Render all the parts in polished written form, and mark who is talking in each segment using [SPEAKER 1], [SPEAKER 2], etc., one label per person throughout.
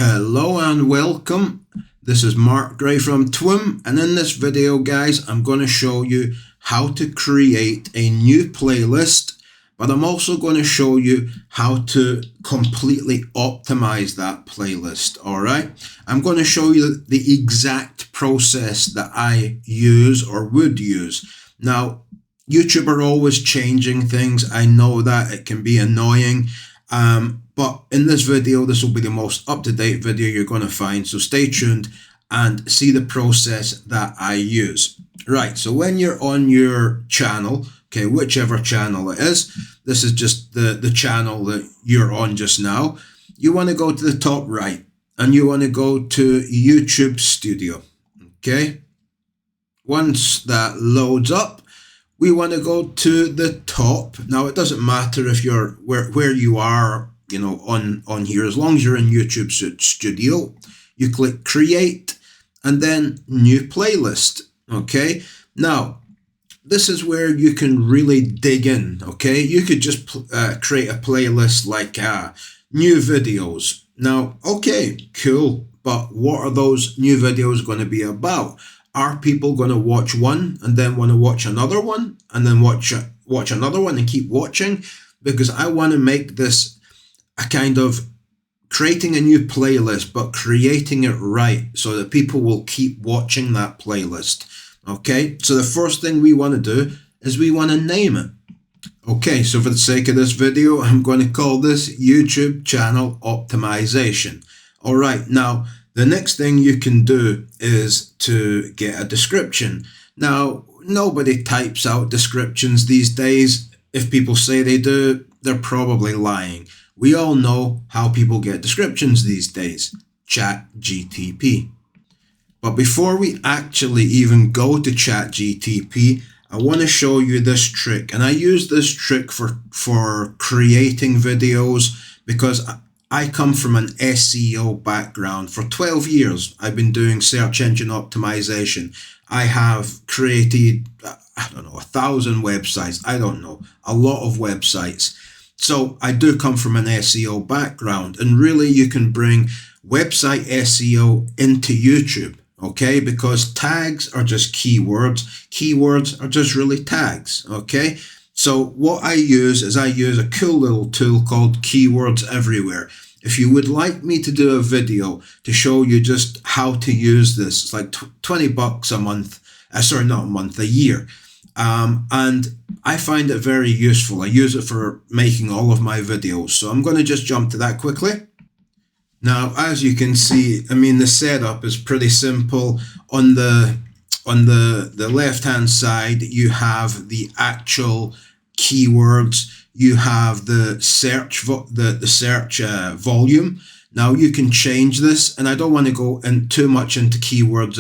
[SPEAKER 1] Hello and welcome. This is Mark Gray from TWIM, and in this video, guys, I'm going to show you how to create a new playlist, but I'm also going to show you how to completely optimize that playlist. All right, I'm going to show you the exact process that I use or would use. Now, YouTube are always changing things. I know that it can be annoying. But in this video, this will be the most up-to-date video you're going to find. So stay tuned and see the process that I use. Right, so when you're on your channel, okay, whichever channel it is, this is just the channel that you're on just now. You want to go to the top right and you want to go to YouTube Studio, okay? Once that loads up, we want to go to the top. Now, it doesn't matter if you're where you are, you know, on here. As long as you're in YouTube Studio, you click Create and then New Playlist. Okay. Now, this is where you can really dig in. Okay. You could just create a playlist like new videos. Now, okay, cool. But what are those new videos going to be about? Are people going to watch one and then want to watch another one and then watch another one and keep watching? Because I want to make this a kind of creating a new playlist, but creating it right so that people will keep watching that playlist. Okay, so the first thing we want to do is we want to name it. Okay, so for the sake of this video, I'm going to call this YouTube Channel Optimization. All right, now, the next thing you can do is to get a description. Now, nobody types out descriptions these days. If people say they do, they're probably lying. We all know how people get descriptions these days. ChatGTP. But before we actually even go to ChatGTP, I want to show you this trick. And I use this trick for creating videos because I come from an SEO background. For 12 years, I've been doing search engine optimization. I have created, 1,000 websites. I don't know, a lot of websites. So I do come from an SEO background, and really you can bring website SEO into YouTube, okay? Because tags are just keywords. Keywords are just really tags, okay? So what I use is a cool little tool called Keywords Everywhere. If you would like me to do a video to show you just how to use this, it's like 20 bucks a month. Sorry, not a month, a year. And I find it very useful. I use it for making all of my videos. So I'm going to just jump to that quickly. Now, as you can see, I mean, the setup is pretty simple. On the left-hand side, you have the actual keywords. You have the search volume. Now you can change this, and I don't want to go in too much into keywords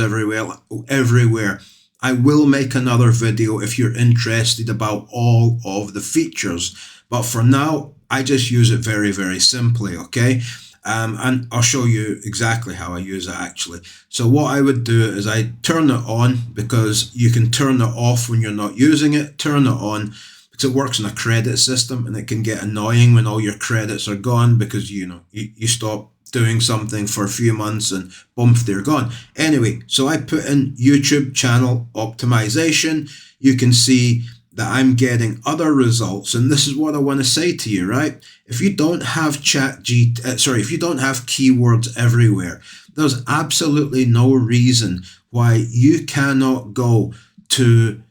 [SPEAKER 1] everywhere. I will make another video if you're interested about all of the features. But for now, I just use it very, very simply, okay? And I'll show you exactly how I use it actually. So what I would do is I turn it on, because you can turn it off when you're not using it. Turn it on because it works in a credit system, and it can get annoying when all your credits are gone because, you know, you stop doing something for a few months and boom, they're gone. Anyway, so I put in YouTube Channel Optimization. You can see that I'm getting other results, and this is what I want to say to you, right? If you don't have if you don't have Keywords Everywhere, there's absolutely no reason why you cannot go to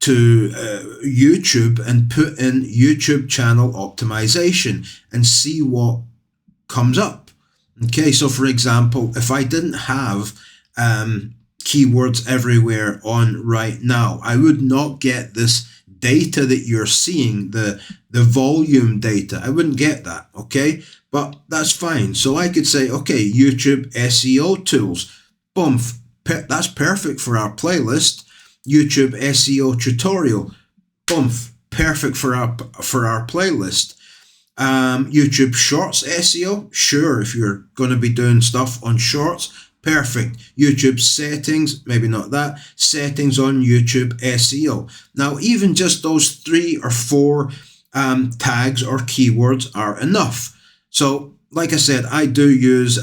[SPEAKER 1] YouTube and put in YouTube Channel Optimization and see what comes up. Okay, so for example, if I didn't have Keywords Everywhere on right now, I would not get this data that you're seeing, the volume data. I wouldn't get that, okay? But that's fine. So I could say, okay, YouTube SEO tools, boom, that's perfect for our playlist. YouTube SEO tutorial, boom, perfect for our playlist. YouTube Shorts SEO, sure, if you're going to be doing stuff on Shorts, perfect. YouTube settings, maybe not that, settings on YouTube SEO. Now, even just those 3 or 4 tags or keywords are enough. So like I said, I do use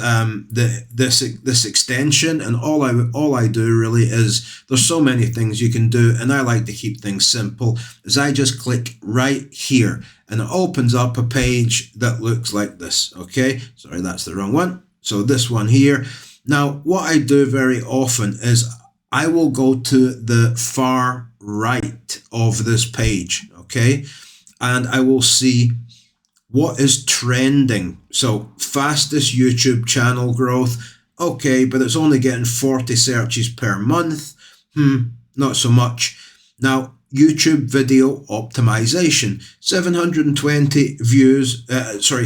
[SPEAKER 1] this extension, and all I do really is, there's so many things you can do, and I like to keep things simple. Is I just click right here, and it opens up a page that looks like this. Okay, sorry, that's the wrong one. So this one here. Now, what I do very often is I will go to the far right of this page. Okay, and I will see what is trending. So fastest YouTube channel growth. Okay, but it's only getting 40 searches per month. Not so much. Now, YouTube video optimization, 720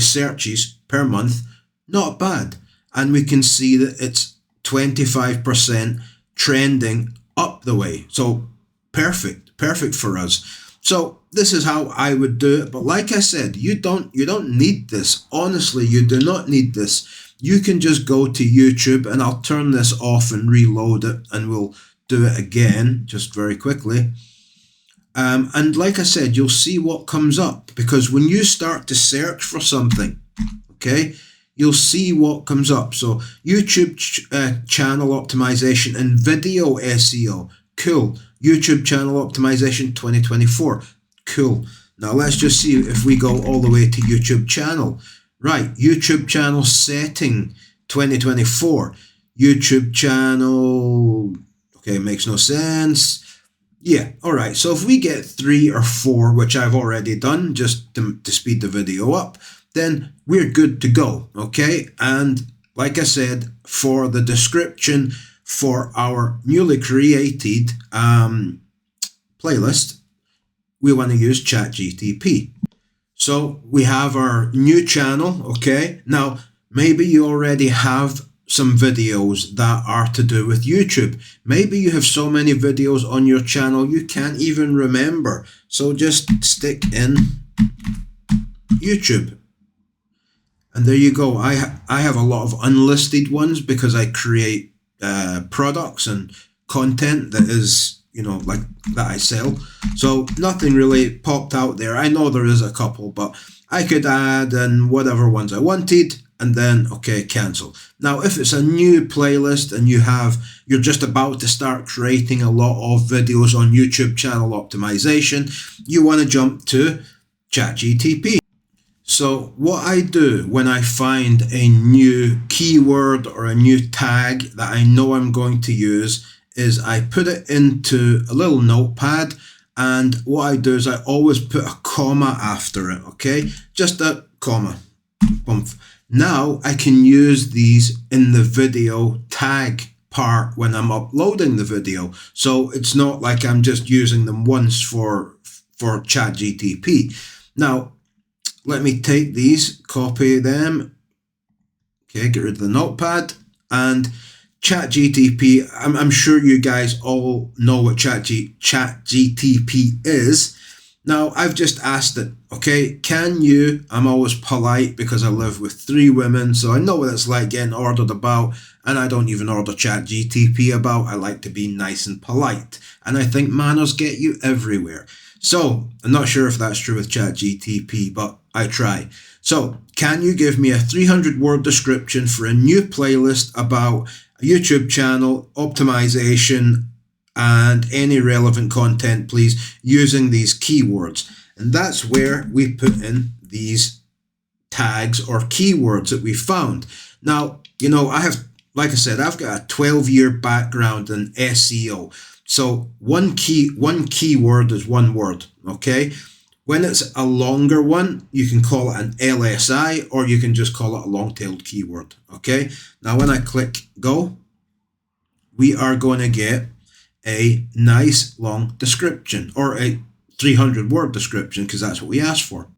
[SPEAKER 1] searches per month. Not bad. And we can see that it's 25% trending up the way. So perfect for us. So this is how I would do it. But like I said, you don't need this. Honestly, you do not need this. You can just go to YouTube, and I'll turn this off and reload it, and we'll do it again just very quickly. And like I said, you'll see what comes up, because when you start to search for something, okay, you'll see what comes up. So YouTube channel optimization and video SEO. Cool. YouTube channel optimization 2024. Cool. Now let's just see if we go all the way to YouTube channel. Right. YouTube channel setting 2024. YouTube channel. Okay, makes no sense. Yeah. All right. So if we get 3 or 4, which I've already done just to speed the video up, then we're good to go. Okay. And like I said, for the description for our newly created playlist, we want to use ChatGTP. So we have our new channel. Okay. Now, maybe you already have some videos that are to do with YouTube. Maybe you have so many videos on your channel you can't even remember. So just stick in YouTube. And there you go. I have a lot of unlisted ones because I create products and content that is, like that I sell. So nothing really popped out there. I know there is a couple, but I could add in whatever ones I wanted, and then, okay, cancel. Now, if it's a new playlist and you're just about to start creating a lot of videos on YouTube channel optimization, you want to jump to ChatGTP. So what I do when I find a new keyword or a new tag that I know I'm going to use is I put it into a little notepad, and what I do is I always put a comma after it, okay? Just a comma. Boom. Now I can use these in the video tag part when I'm uploading the video. So it's not like I'm just using them once for ChatGTP. Now, let me take these, copy them. Okay, get rid of the notepad. And ChatGTP, I'm sure you guys all know what ChatGTP is. Now, I've just asked it, okay, I'm always polite because I live with 3 women, so I know what it's like getting ordered about, and I don't even order ChatGTP about. I like to be nice and polite, and I think manners get you everywhere. So, I'm not sure if that's true with ChatGTP, but I try. So, can you give me a 300-word description for a new playlist about a YouTube channel, optimization, and any relevant content, please, using these keywords? And that's where we put in these tags or keywords that we found. Now, like I said, I've got a 12-year background in SEO. So one keyword is one word, okay? When it's a longer one, you can call it an LSI, or you can just call it a long-tailed keyword, okay? Now, when I click go, we are going to get a nice long description, or a 300-word description, because that's what we asked for.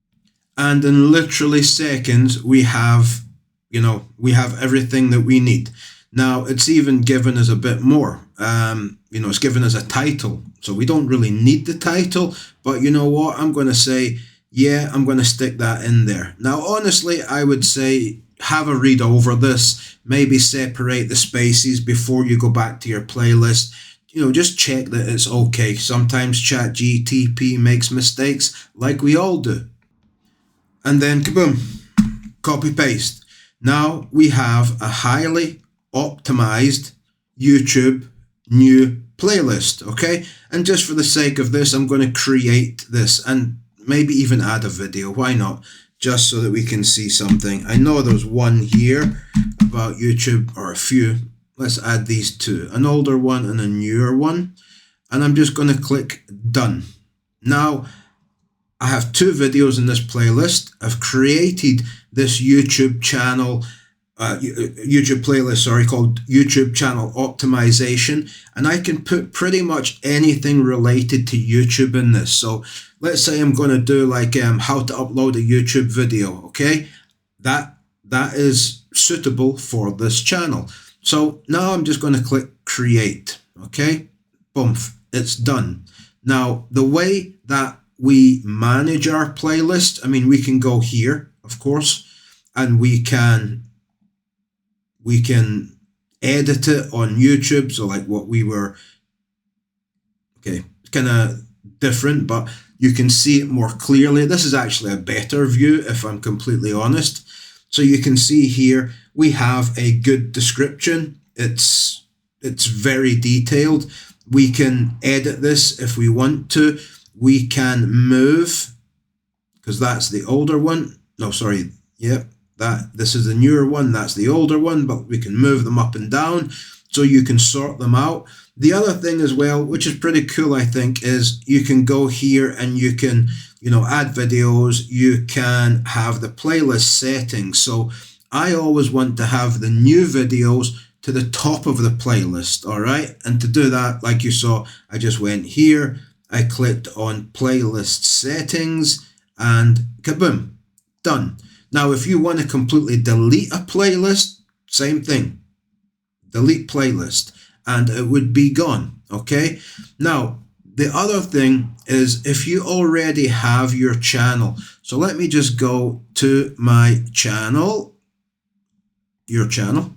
[SPEAKER 1] And in literally seconds, we have everything that we need. Now, it's even given us a bit more. It's given us a title. So we don't really need the title, but you know what? I'm going to say, yeah, I'm going to stick that in there. Now, honestly, I would say have a read over this. Maybe separate the spaces before you go back to your playlist. Just check that it's okay. Sometimes ChatGTP makes mistakes, like we all do. And then, kaboom, copy paste. Now we have a highly optimized YouTube new playlist, okay? And just for the sake of this, I'm going to create this and maybe even add a video. Why not? Just so that we can see something. I know there's one here about YouTube, or a few. Let's add these two, an older one and a newer one. And I'm just going to click done. Now, I have two videos in this playlist. I've created this YouTube channel, YouTube playlist, called YouTube Channel Optimization. And I can put pretty much anything related to YouTube in this. So let's say I'm going to do like how to upload a YouTube video, okay? That is suitable for this channel. So now I'm just going to click create, okay? Boom, it's done. Now, the way that we manage our playlist, I mean, we can go here, of course, and we can edit it on YouTube. So like what we were, okay, kind of different, but you can see it more clearly. This is actually a better view, if I'm completely honest. So you can see here, we have a good description. It's very detailed. We can edit this if we want to. We can move, because that's the older one. No, sorry. Yeah, this is the newer one. That's the older one, but we can move them up and down so you can sort them out. The other thing as well, which is pretty cool, I think, is you can go here and you can, add videos. You can have the playlist settings. So I always want to have the new videos to the top of the playlist, all right? And to do that, like you saw, I just went here, I clicked on playlist settings, and kaboom, done. Now, if you want to completely delete a playlist, same thing, delete playlist, and it would be gone, okay? Now, the other thing is if you already have your channel, so let me just go to my channel, your channel.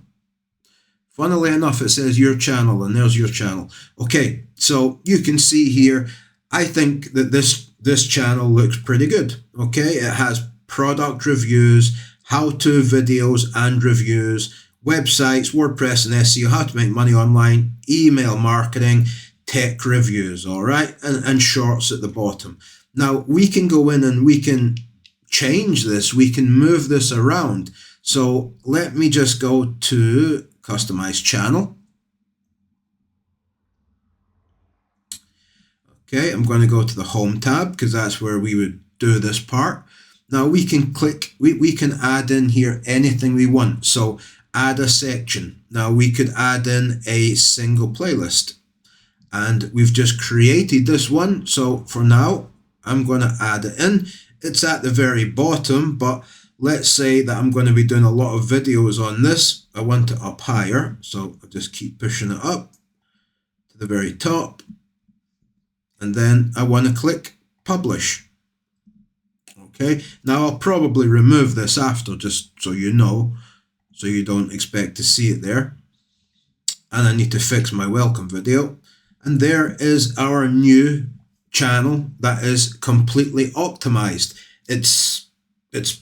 [SPEAKER 1] Funnily enough, it says your channel, and there's your channel. Okay, so you can see here, I think that this channel looks pretty good, okay? It has product reviews, how-to videos and reviews, websites, WordPress and SEO, how to make money online, email marketing, tech reviews, all right? And shorts at the bottom. Now, we can go in and we can change this. We can move this around. So let me just go to customize channel. Okay, I'm going to go to the home tab because that's where we would do this part. Now we can click, we can add in here anything we want. So add a section. Now we could add in a single playlist, and we've just created this one. So for now, I'm going to add it in. It's at the very bottom, but let's say that I'm going to be doing a lot of videos on this. I want it up higher, so I'll just keep pushing it up to the very top. And then I want to click publish. Okay, now I'll probably remove this after, just so you know, so you don't expect to see it there. And I need to fix my welcome video. And there is our new channel that is completely optimized. It's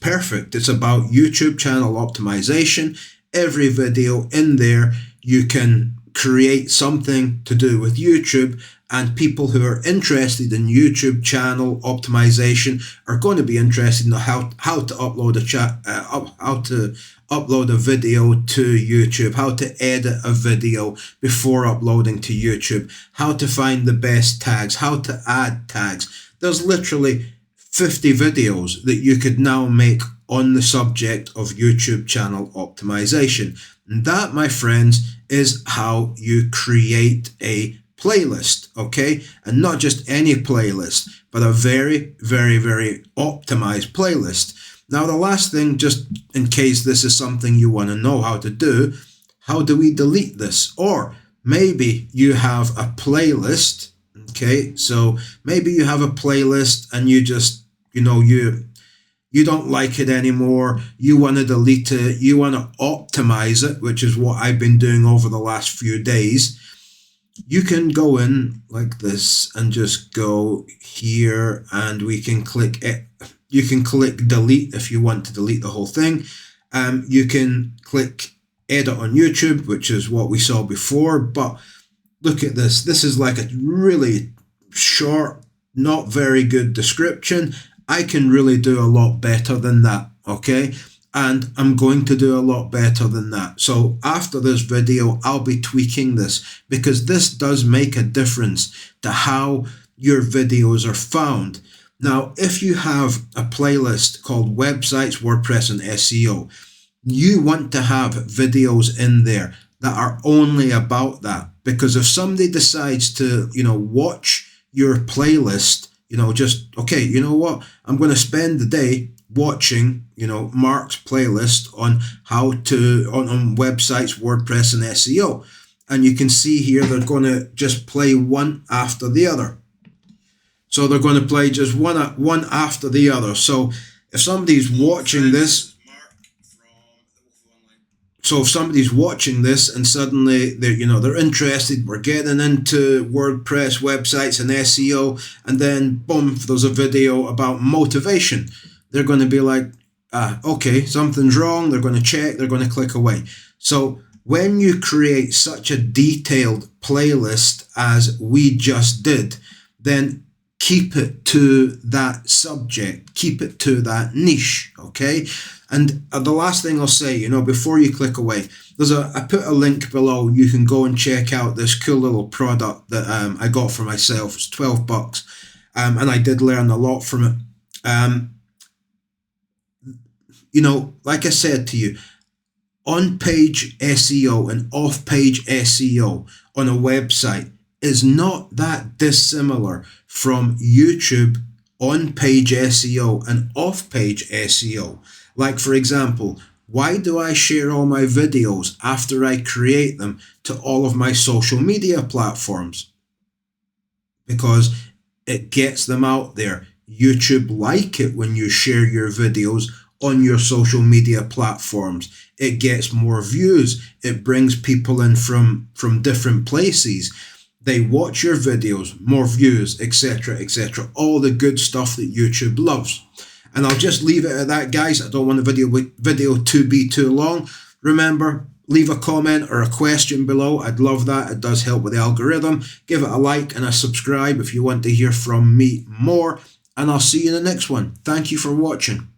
[SPEAKER 1] perfect. It's about YouTube channel optimization. Every video in there, you can create something to do with YouTube, and people who are interested in YouTube channel optimization are going to be interested in how to upload a video to YouTube, how to edit a video before uploading to YouTube, how to find the best tags, how to add tags. There's literally 50 videos that you could now make on the subject of YouTube channel optimization. And that, my friends, is how you create a playlist, okay? And not just any playlist, but a very, very, very optimized playlist. Now, the last thing, just in case this is something you want to know how to do, how do we delete this? Or maybe you have a playlist, okay? So maybe you have a playlist and you just, you don't like it anymore. You want to delete it. You want to optimize it, which is what I've been doing over the last few days. You can go in like this and just go here, and we can click it. You can click delete if you want to delete the whole thing. You can click edit on YouTube, which is what we saw before, but look at this. This is like a really short, not very good description. I can really do a lot better than that, okay? And I'm going to do a lot better than that. So after this video, I'll be tweaking this because this does make a difference to how your videos are found. Now, if you have a playlist called Websites, WordPress, and SEO, you want to have videos in there that are only about that. Because if somebody decides to, watch your playlist, just, okay, you know what? I'm going to spend the day watching, Mark's playlist on how to, on websites, WordPress, and SEO. And you can see here, they're going to just play one after the other. So they're going to play just one after the other. So if somebody's watching this, and suddenly they're interested, we're getting into WordPress, websites, and SEO, and then boom, there's a video about motivation, they're going to be like, okay, something's wrong. They're going to check, they're going to click away. So when you create such a detailed playlist as we just did, then keep it to that subject, keep it to that niche, okay? And the last thing I'll say, before you click away, I put a link below. You can go and check out this cool little product that I got for myself. It's $12, and I did learn a lot from it. Like I said to you, on-page SEO and off-page SEO on a website is not that dissimilar from YouTube on-page SEO and off-page SEO. Like, for example, why do I share all my videos after I create them to all of my social media platforms? Because it gets them out there. YouTube like it when you share your videos on your social media platforms. It gets more views. It brings people in from different places. They watch your videos, more views, etc., etc. All the good stuff that YouTube loves. And I'll just leave it at that, guys. I don't want the video to be too long. Remember, leave a comment or a question below. I'd love that. It does help with the algorithm. Give it a like and a subscribe if you want to hear from me more. And I'll see you in the next one. Thank you for watching.